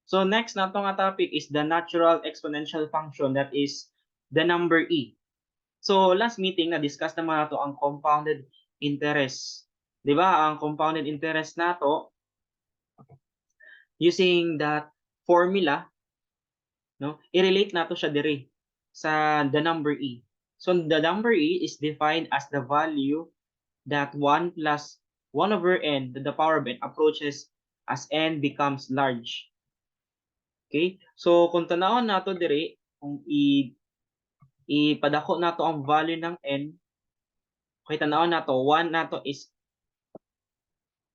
So next na nga topic is the natural exponential function, that is the number e. So last meeting na-discuss naman nato ang compounded interest. 'Di ba? Ang compounded interest nato using that formula, no? I-relate nato siya diri sa the number e. So the number e is defined as the value that 1 plus 1 over n to the power of n approaches as n becomes large. Okay? So kung tanawon nato diri, kung ipadako nato ang value ng n, okay, tanawon nato 1 nato is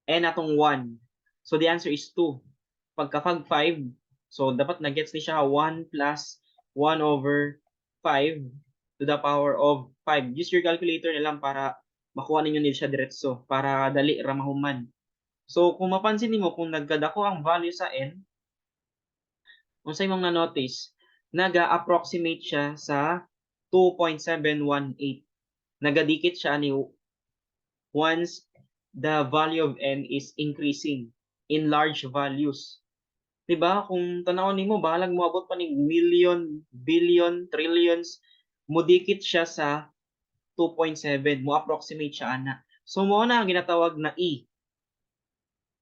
n atong 1. So the answer is 2. Pagka 5, so dapat na-gets ni siya 1 plus 1 over 5 to the power of 5. Use your calculator na lang para makuha ninyo nila siya diretso, para dali ra mahuman. So kung mapansin nimo, kung nagkadako ang value sa n, unsay mong na-notice, naga-approximate siya sa 2.718. Nagadikit siya ni once the value of n is increasing in large values. Diba? Kung tanawon nimo, bahalag moabot pa ni million, billion, trillions, mudikit siya sa 2.7, mo approximate siya ana. So mo na ang ginatawag na e.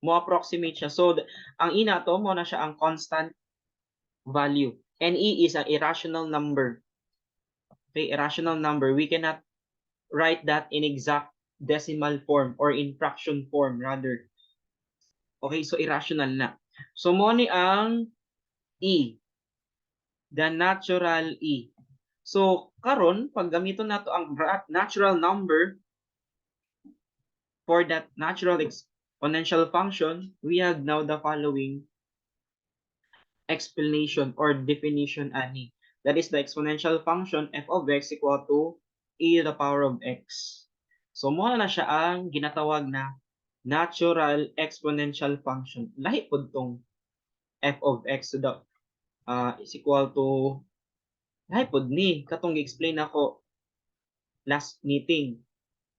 Mo approximate siya. So ang e nato mo na siya ang constant value. And e is an irrational number. Okay, irrational number. We cannot write that in exact decimal form or in fraction form rather. Okay, so irrational na. So mo ni ang e, the natural e. So karon pag gamiton nato ang natural number for that natural exponential function, we have now the following explanation or definition ani. That is the exponential function f of x equal to e to the power of x. So mo na siya ang ginatawag na natural exponential function. Lahi pod tong f of x to the is equal to, lahi pod ni katong gi-explain ako last meeting,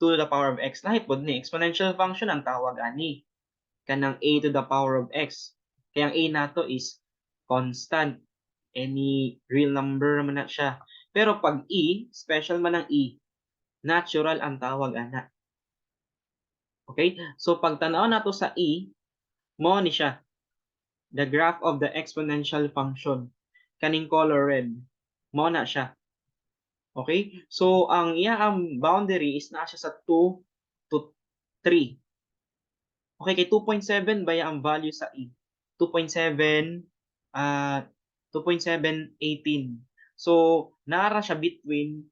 2 to the power of x. Lahi pod ni exponential function ang tawag ani kanang a to the power of x. Kaya ang a nato is constant. Any real number naman na siya. Pero pag e, special man ang e, natural ang tawag ana. Okay? So pag tanaw nato sa e, mo ni siya the graph of the exponential function. Kaning color red, mo na siya. Okay? So ang ang boundary is na siya sa 2 to 3. Okay, kay 2.7 ba ang value sa e? 2.7 2.718. So nara siya between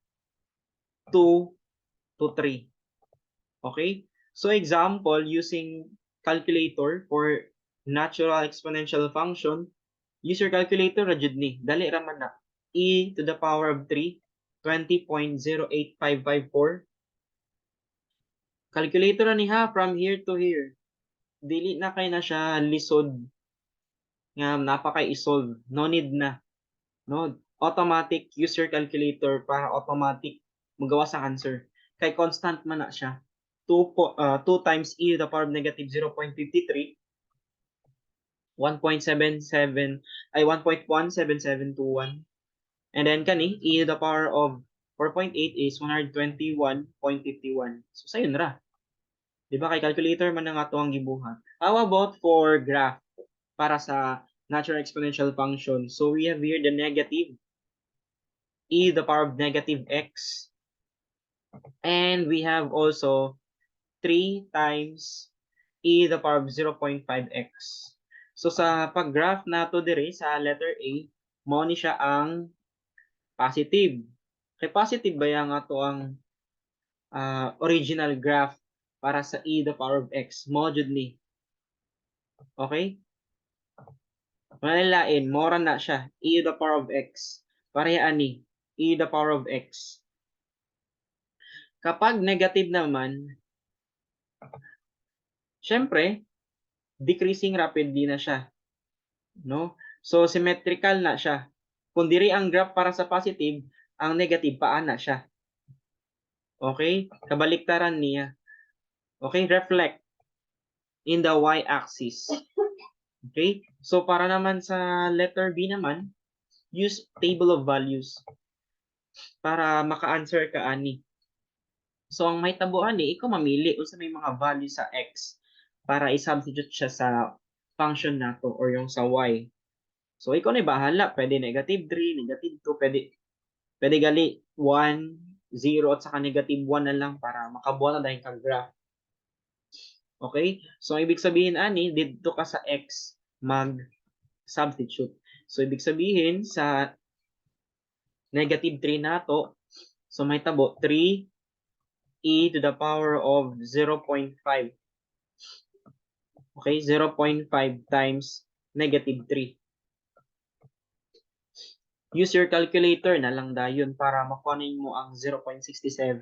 2 to 3. Okay? So example, using calculator for natural exponential function, use your calculator ra jud ni. Dali ra man na. E to the power of 3, 20.08554. Calculator ra ni ha, from here to here. Dili na kay na siya lisod nga napakay i-solve. No need na. No, automatic, use your calculator para automatic magawa sa answer. Kay constant man na siya. 2 times e to the power of negative 0.53, 1.77 ay 1.17721. And then kani e to the power of 4.8 is 121.51. So sayon ra. Di ba kay calculator man nga to ang gibuhat. How about for graph para sa natural exponential function? So we have here the negative e to the power of negative x. And we have also 3 times e to the power of 0.5x. So sa pag-graph nato dire sa letter A, mo ni siya ang positive. Kay positive ba yang ato ang original graph para sa e to the power of x? Mo jud ni. Okay? Manalain, mora na siya, e to the power of x. Parehaan ni, e to the power of x. Kapag negative naman, syempre, decreasing rapidly na siya. No? So, symmetrical na siya. Kung diri ang graph para sa positive, ang negative paan na siya. Okay? Kabaliktaran niya. Okay? Reflect in the y-axis. Okay? So, para naman sa letter B naman, use table of values para maka-answer ka ani. So, ang may tabuan ikaw mamili kung sa may mga value sa x para i-substitute siya sa function nato or yung sa y. So, ikaw na bahala. Pwede negative 3, negative 2, pwede gali 1, 0, at saka negative 1 na lang para makabuo na dahil kang graph. Okay? So, ang ibig sabihin ani, dito ka sa x mag-substitute. So, ibig sabihin sa negative 3 nato, so may tabo 3 e to the power of 0.5. Okay, 0.5 times negative 3. Use your calculator na lang dayon para makuhanin mo ang 0.67.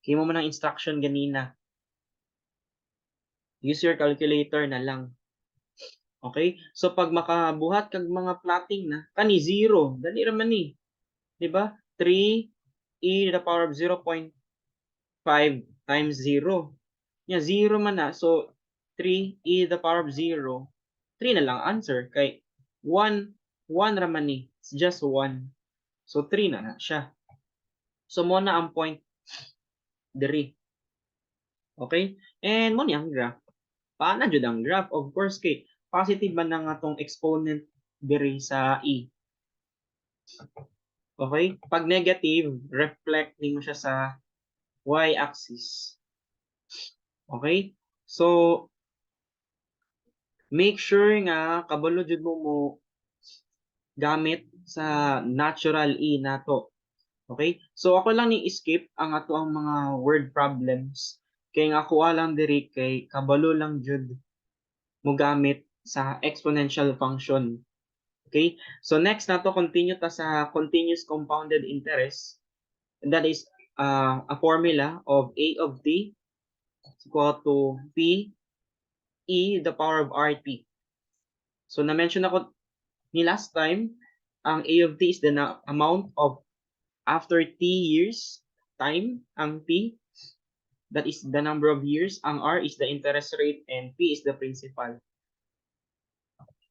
Kaya mo ng instruction ganina. Use your calculator na lang. Okay? So pag makabuhat kag mga plotting na, kani 0. Dali raman ni. 'Di ba? 3 e to the power of 0.5 times 0. Yeah, 0 man na. So 3 e to the power of 0. 3 na lang answer kay 1 raman ni. It's just 1. So 3 na siya. So mo na ang point diri. Okay? And mo ni ang graph. Paana jud ang graph? Of course kay positive man na nga tong exponent diri sa e. Okay? Pag negative, reflect nimo siya sa y-axis. Okay? So make sure nga kabalo jud mo gamit sa natural e nato. Okay? So ako lang ni skip ang ato ang mga word problems kay nga ako lang diri kay kabalo lang jud mo gamit sa exponential function. Okay? So next nato continue ta sa continuous compounded interest. And that is a formula of a of t is equal to p e the power of rt. So na-mention ako ni last time, ang a of t is the amount of after t years time, ang t, that is the number of years, ang r is the interest rate, and p is the principal.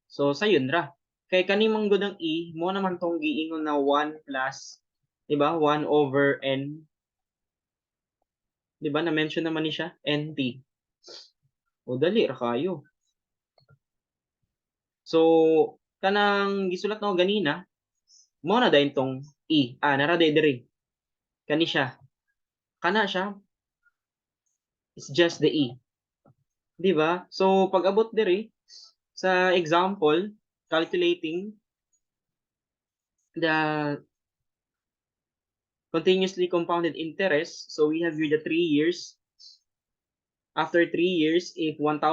So sayun ra. Kay kanimong gud ang e, mo naman tong giingon na 1 plus, di ba? 1 over n. Di ba? Na-mention naman ni siya, nt. O dali ra kayo. So, kanang gisulat no ganina, mo na dayon tong e. Nara diri. Kani siya. Kana siya, it's just the e. Di ba? So, pag abot diri sa example, calculating the continuously compounded interest. So, we have here the 3 years. After 3 years, if $1,000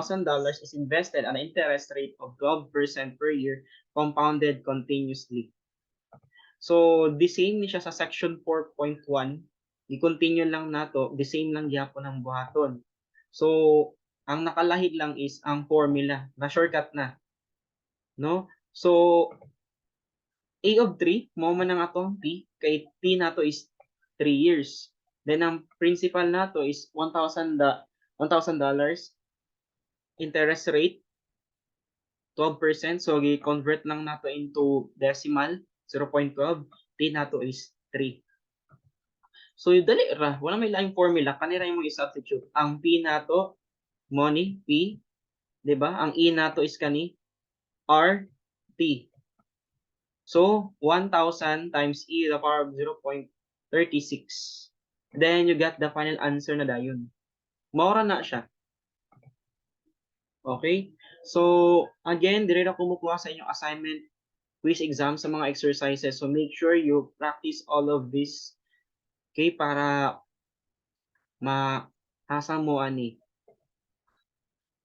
is invested at an interest rate of 12% per year, compounded continuously. So, the same ni siya sa section 4.1. I-continue lang nato, the same lang gyapon ang buhaton. So, ang nakalahid lang is ang formula, na shortcut na. No? So, a of 3, mo man ang atong t, kay t nato is 3 years. Then, ang principal nato is $1,000. Interest rate, 12%. So, i-convert lang nato into decimal, 0.12. T nato is 3. So, dali ra. Wala may laing formula. Kanira yung i-substitute. Ang P nato, money, P. Diba? Ang E nato is kani, R, T. So, 1,000 times E to the power of 0.36. Then, you get the final answer na dayon. Maura na siya. Okay? So, again, dire na kumukuha sa inyong assignment, quiz exam sa mga exercises. So, make sure you practice all of this. Okay? Para mahasa mo ani